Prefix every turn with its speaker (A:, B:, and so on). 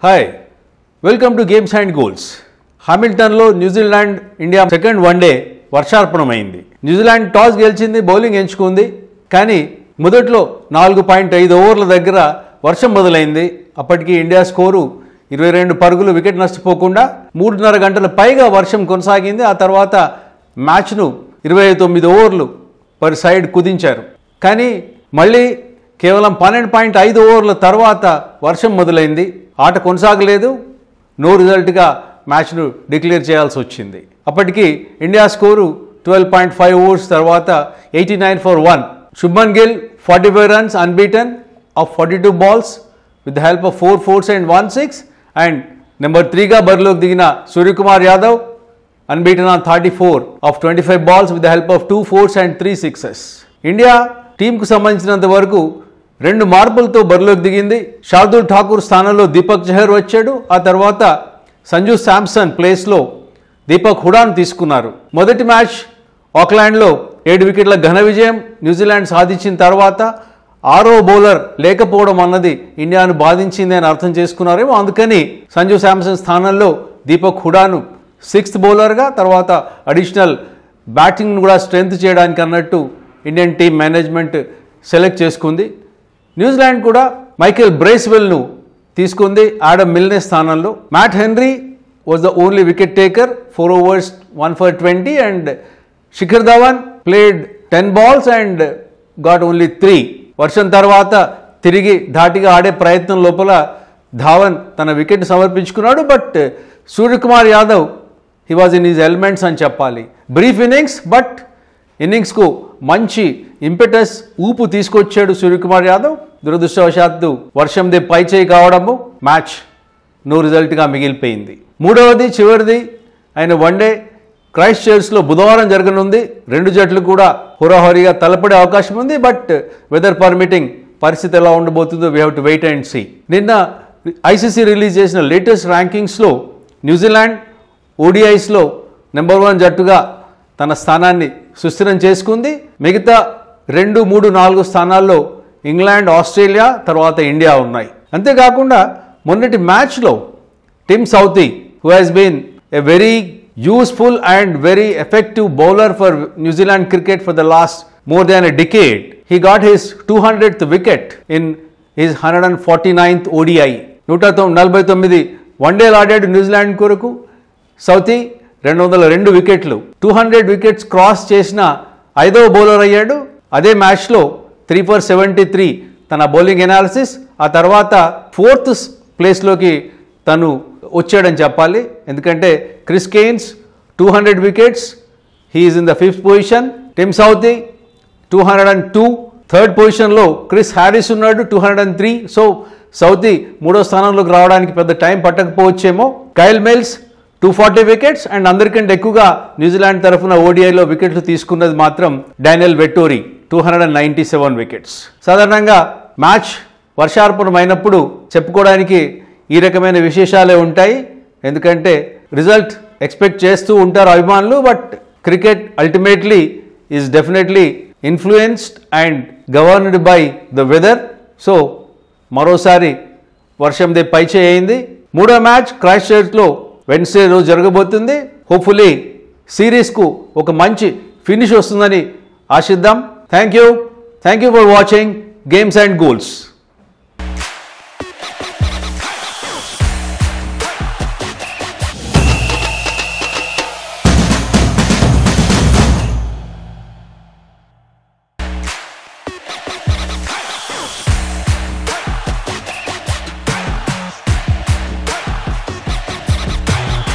A: Hi, welcome to Games and Goals. హామిల్టన్లో New Zealand India second one day వర్షార్పణమైంది. New Zealand toss గెలిచింది, bowling ఎంచుకుంది. కానీ మొదట్లో 4.5 ఓవర్ల దగ్గర వర్షం మొదలైంది. అప్పటికి ఇండియా స్కోరు 22 పరుగులు, వికెట్ నష్టపోకుండా 3.5 గంటల పైగా వర్షం కొనసాగింది. ఆ తర్వాత మ్యాచ్ను 29 ఓవర్లు పర్ సైడ్ కుదించారు. కానీ మళ్ళీ కేవలం 12.5 ఓవర్ల తర్వాత వర్షం మొదలైంది. ఆట కొనసాగలేదు. నో రిజల్ట్గా మ్యాచ్ను డిక్లేర్ చేయాల్సి వచ్చింది. అప్పటికి ఇండియా స్కోరు 12.5 ఓవర్స్ తర్వాత 89 for 1. Shubman Gill 45 runs unbeaten of 42 balls with the help of 4 fours and 1 6. And number 3గా బరిలోకి దిగిన Suryakumar Yadav unbeaten on 34 of 25 balls with the help of 2 fours and 3 sixes. India టీంకు సంబంధించినంత వరకు 2 మార్పులతో బరిలోకి దిగింది. శార్దూల్ ఠాకూర్ స్థానంలో దీపక్ చహర్ వచ్చాడు. ఆ తర్వాత సంజు శాంసన్ ప్లేస్లో దీపక్ హుడాను తీసుకున్నారు. మొదటి మ్యాచ్ ఆక్లాండ్లో 7 వికెట్ల ఘన విజయం న్యూజిలాండ్ సాధించిన తర్వాత 6వ బౌలర్ లేకపోవడం అన్నది ఇండియాను బాధించింది అని అర్థం చేసుకున్నారేమో. అందుకని సంజు శాంసన్ స్థానంలో దీపక్ హుడాను 6th బౌలర్గా, తర్వాత అడిషనల్ బ్యాటింగ్ను కూడా స్ట్రెంత్ చేయడానికి అన్నట్టు ఇండియన్ టీం మేనేజ్మెంట్ సెలెక్ట్ చేసుకుంది. న్యూజిలాండ్ కూడా మైకేల్ బ్రేస్వెల్ను తీసుకుంది ఆడమ్ మిల్నే స్థానంలో. Matt Henry was the only wicket taker, 4 overs 1 for 20. And Shikhar Dhawan played 10 balls and got only 3. వర్షం తర్వాత తిరిగి ధాటిగా ఆడే ప్రయత్నం లోపల ధావన్ తన వికెట్ సమర్పించుకున్నాడు. But Suryakumar Yadav he was in his elements అని చెప్పాలి. బ్రీఫ్ ఇన్నింగ్స్, బట్ ఇన్నింగ్స్కు మంచి ఇంపెటస్, ఊపు తీసుకొచ్చాడు సూర్యకుమార్ యాదవ్. దురదృష్టవశాత్తు వర్షందే పై చేయి కావడము మ్యాచ్ నో రిజల్ట్గా మిగిలిపోయింది. మూడవది చివరిది ఆయన వన్డే క్రైస్ట్ చర్చ్లో బుధవారం జరగనుంది. 2 జట్లు కూడా హోరాహోరీగా తలపడే అవకాశం ఉంది. బట్ వెదర్ పర్మిటింగ్ పరిస్థితి ఎలా ఉండబోతుందో we have to wait and see. నిన్న ఐసీసీ రిలీజ్ చేసిన లేటెస్ట్ ర్యాంకింగ్స్లో న్యూజిలాండ్ ఓడిఐస్లో నెంబర్ 1 జట్టుగా తన స్థానాన్ని సుస్థిరం చేసుకుంది. మిగతా 2, 3, 4 స్థానాల్లో ఇంగ్లాండ్, ఆస్ట్రేలియా, తర్వాత ఇండియా ఉన్నాయి. అంతేకాకుండా మొన్నటి మ్యాచ్లో Tim Southee, who has been a very useful and very effective bowler for New Zealand cricket for the last more than a decade. He got his 200th wicket in his 149th ODI. 149 వన్డేలు ఆడాడు New Zealand కొరకు Southee. 202 వికెట్లు, 200 wickets cross చేసిన 5వ bowler అయ్యాడు. అదే మ్యాచ్లో 3 for 73 తన bowling analysis. ఆ తర్వాత 4th ప్లేస్లోకి తను వచ్చాడని చెప్పాలి. ఎందుకంటే Chris Cairns 200 wickets, he's in the 5th position. Tim Southee 202, 3rd పొజిషన్లో క్రిస్ హ్యారిస్ ఉన్నాడు 203. సో సౌథీ 3వ స్థానంలోకి రావడానికి పెద్ద టైం పట్టకపోవచ్చేమో. Kyle Mills 240 wickets. అండ్ అందరికంటే ఎక్కువగా న్యూజిలాండ్ తరఫున ఓడిఐలో వికెట్లు తీసుకున్నది మాత్రం డానియల్ వెట్టోరీ 297 వికెట్స్. సాధారణంగా మ్యాచ్ వర్షార్పణం అయినప్పుడు చెప్పుకోవడానికి ఈ రకమైన విశేషాలే ఉంటాయి. ఎందుకంటే రిజల్ట్ ఎక్స్పెక్ట్ చేస్తూ ఉంటారు అభిమానులు. But cricket ultimately is definitely influenced and governed by the weather. So మరోసారి వర్షందే పైచే అయింది. 3వ మ్యాచ్ క్రైస్ట్ చర్చ్లో వెన్స్డే రోజు జరగబోతుంది. హోప్ఫుల్లీ సిరీస్కు ఒక మంచి ఫినిష్ వస్తుందని ఆశిద్దాం. Thank you for watching games and goals.